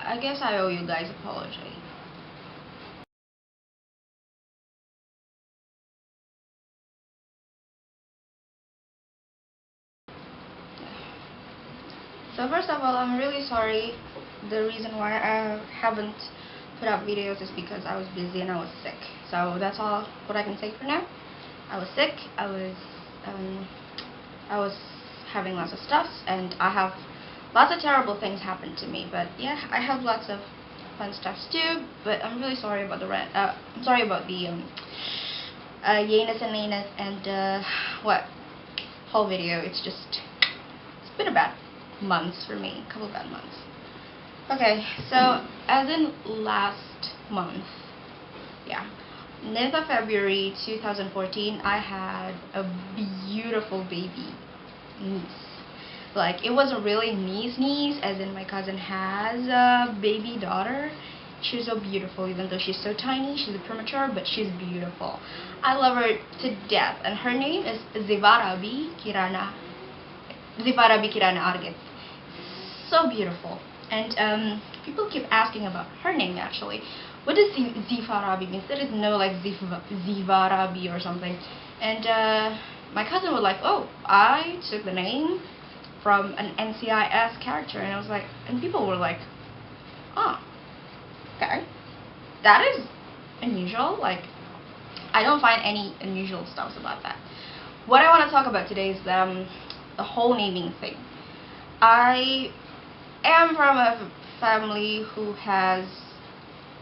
I guess I owe you guys apology. So first of all, I'm really sorry. The reason why I haven't put up videos is because I was busy and I was sick. So that's all what I can say for now. I was sick. Um, I was having lots of stuff, and I have lots of terrible things happen to me. But yeah, I have lots of fun stuff too. But I'm really sorry about the I'm sorry about the yayness and nayness and what whole video. It's been a bad months for me, a couple of bad months. Okay, so as in last month, yeah, 9th of February 2014, I had a beautiful baby niece. Like, it wasn't really niece, as in my cousin has a baby daughter. She's so beautiful, even though she's so tiny, she's premature, but she's beautiful. I love her to death, and her name is Zivarabi Kirana Argit. So beautiful. And people keep asking about her name actually. What does Zivarabi mean? There is no like Zivarabi or something. And my cousin was like, oh, I took the name from an NCIS character. And I was like, and people were like, oh, okay. That is unusual. Like, I don't find any unusual stuff about that. What I want to talk about today is the whole naming thing. I am from a family who has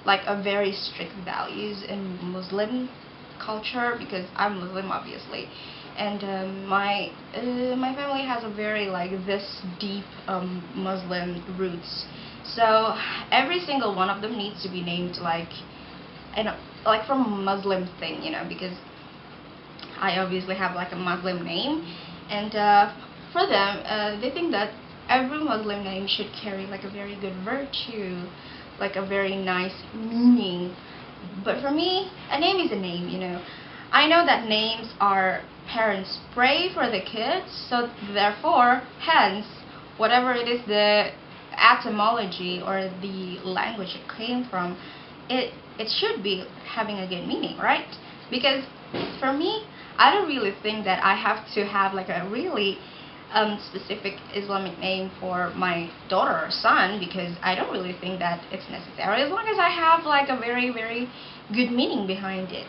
like a very strict values in Muslim culture, because I'm Muslim obviously, and my family has a very like this deep Muslim roots. So every single one of them needs to be named like, you know, like from a Muslim thing, you know, because I obviously have like a Muslim name, and for them, they think that every Muslim name should carry like a very good virtue, like a very nice meaning. But for me, a name is a name, you know. I know that names are parents pray for the kids, so therefore, hence, whatever it is the etymology or the language it came from, it should be having a good meaning, right? Because for me, I don't really think that I have to have like a really specific Islamic name for my daughter or son, because I don't really think that it's necessary, as long as I have like a very, very good meaning behind it.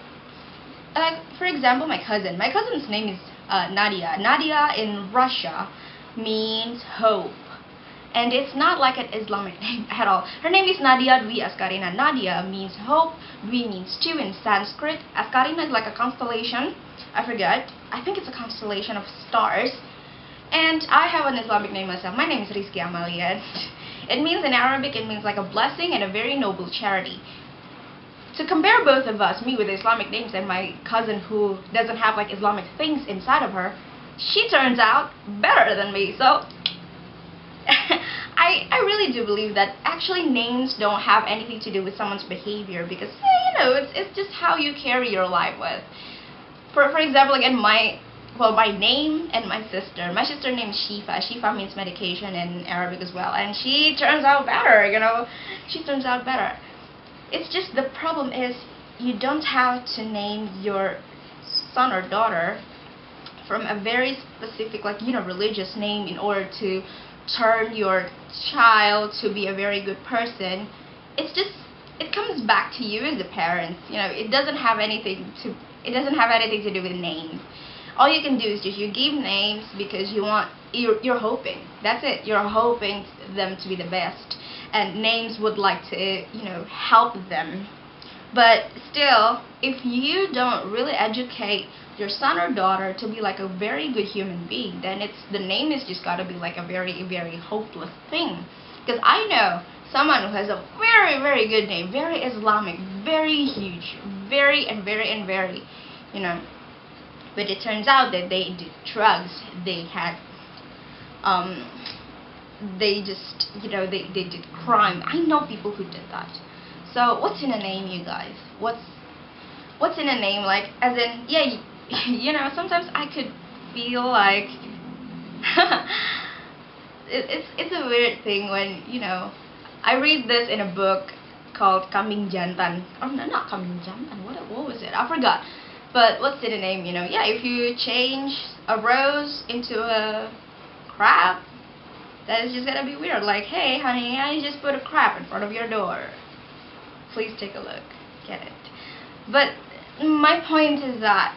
Like, for example, my cousin's name is Nadia. Nadia in Russia means hope, and it's not like an Islamic name at all. Her name is Nadia Dwi Askarina. Nadia means hope, Dwi means two in Sanskrit, Askarina is like a constellation, I forget, I think it's a constellation of stars. And I have an Islamic name myself. My name is Rizki Amalia. It means in Arabic, it means like a blessing and a very noble charity. To compare both of us, me with Islamic names and my cousin who doesn't have like Islamic things inside of her, she turns out better than me. So I really do believe that actually names don't have anything to do with someone's behavior, because you know, it's just how you carry your life with. For example, again, my name and my sister. My sister named Shifa. Shifa means medication in Arabic as well, and she turns out better, you know. She turns out better. It's just the problem is you don't have to name your son or daughter from a very specific, like, you know, religious name in order to turn your child to be a very good person. It's just, it comes back to you as the parents, you know. It doesn't have anything to do with names. All you can do is just you give names because you're hoping. That's it. You're hoping them to be the best, and names would like to, you know, help them. But still, if you don't really educate your son or daughter to be like a very good human being, then the name is just gotta be like a very, very hopeless thing. Because I know someone who has a very, very good name, very Islamic, very huge, very and very and very, you know. But it turns out that they did drugs, they had, they just, you know, they did crime. I know people who did that. So what's in a name, you guys? What's in a name? Like, as in, yeah, you know, sometimes I could feel like it's a weird thing when, you know, I read this in a book called Kambing Jantan. Oh no, not Kambing Jantan. What was it? I forgot. But what's the name? You know, yeah. If you change a rose into a crab, that is just gonna be weird. Like, hey, honey, I just put a crab in front of your door. Please take a look. Get it? But my point is that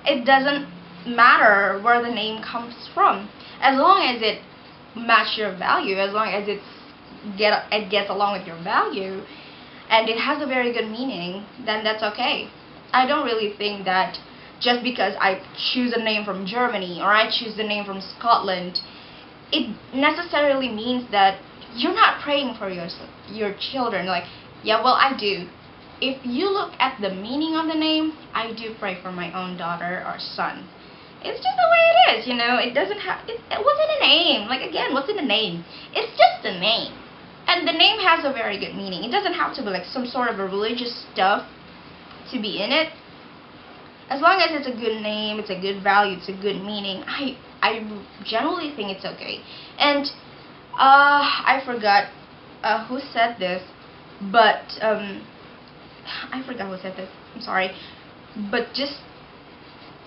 it doesn't matter where the name comes from, as long as it matches your value, as long as it gets along with your value, and it has a very good meaning, then that's okay. I don't really think that just because I choose a name from Germany or I choose the name from Scotland, it necessarily means that you're not praying for your children. Like, yeah, well, I do. If you look at the meaning of the name, I do pray for my own daughter or son. It's just the way it is, you know. It doesn't have. What's in a name? Like, again, what's in a name? It's just a name, and the name has a very good meaning. It doesn't have to be like some sort of a religious stuff to be in it. As long as it's a good name, it's a good value, it's a good meaning, I generally think it's okay. And I forgot who said this, but I forgot who said this. I'm sorry, but just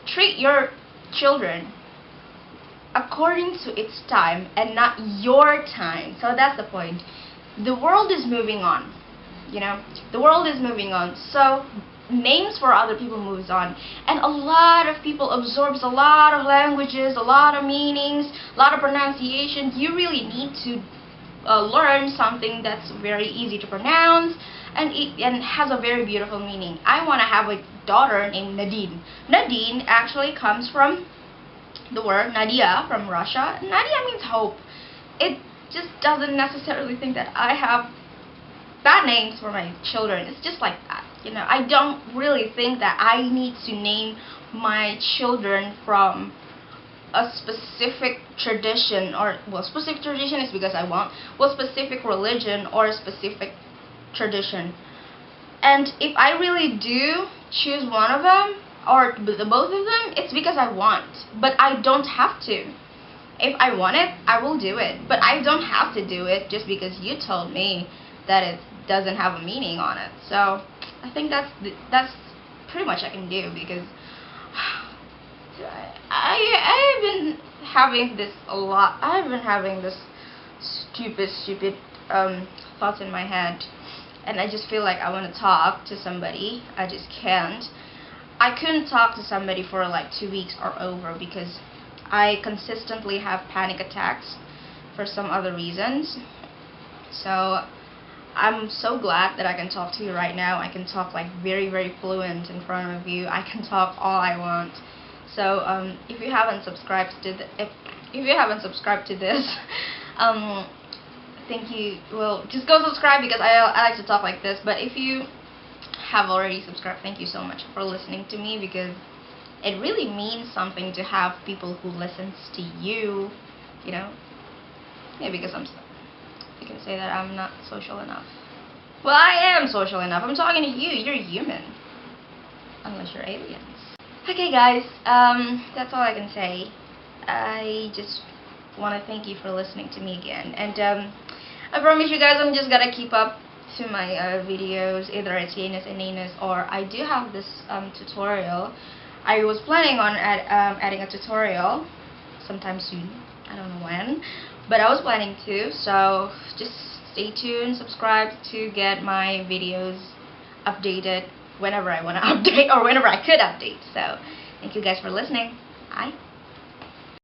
treat your children according to its time and not your time. So that's the point. The world is moving on. You know, the world is moving on. So names for other people moves on, and a lot of people absorbs a lot of languages, a lot of meanings, a lot of pronunciations. You really need to learn something that's very easy to pronounce and has a very beautiful meaning. I want to have a daughter named Nadine. Nadine actually comes from the word Nadia from Russia. Nadia means hope. It just doesn't necessarily think that I have bad names for my children. It's just like that. You know, I don't really think that I need to name my children from a specific tradition, or, well, specific tradition is because I want, well, specific religion or a specific tradition. And if I really do choose one of them, or the both of them, it's because I want. But I don't have to. If I want it, I will do it. But I don't have to do it just because you told me that it doesn't have a meaning on it. So I think that's pretty much I can do, because I've been having this a lot. I've been having this stupid thoughts in my head, and I just feel like I want to talk to somebody. I just can't. I couldn't talk to somebody for like 2 weeks or over because I consistently have panic attacks for some other reasons. So I'm so glad that I can talk to you right now. I can talk like very fluent in front of you. I can talk all I want. So if you haven't subscribed to if you haven't subscribed to this, thank you. Well, just go subscribe, because I like to talk like this. But if you have already subscribed, thank you so much for listening to me, because it really means something to have people who listens to you. You know, yeah, because you can say that I'm not social enough. Well, I am social enough. I'm talking to you. You're human. Unless you're aliens. Okay, guys. That's all I can say. I just want to thank you for listening to me again. And I promise you guys I'm just gonna keep up to my videos. Either it's Yanis and Nanas, or I do have this tutorial. I was planning on adding a tutorial sometime soon. I don't know when, but I was planning to. So just stay tuned, subscribe to get my videos updated whenever I want to update, or whenever I could update. So thank you guys for listening. Bye.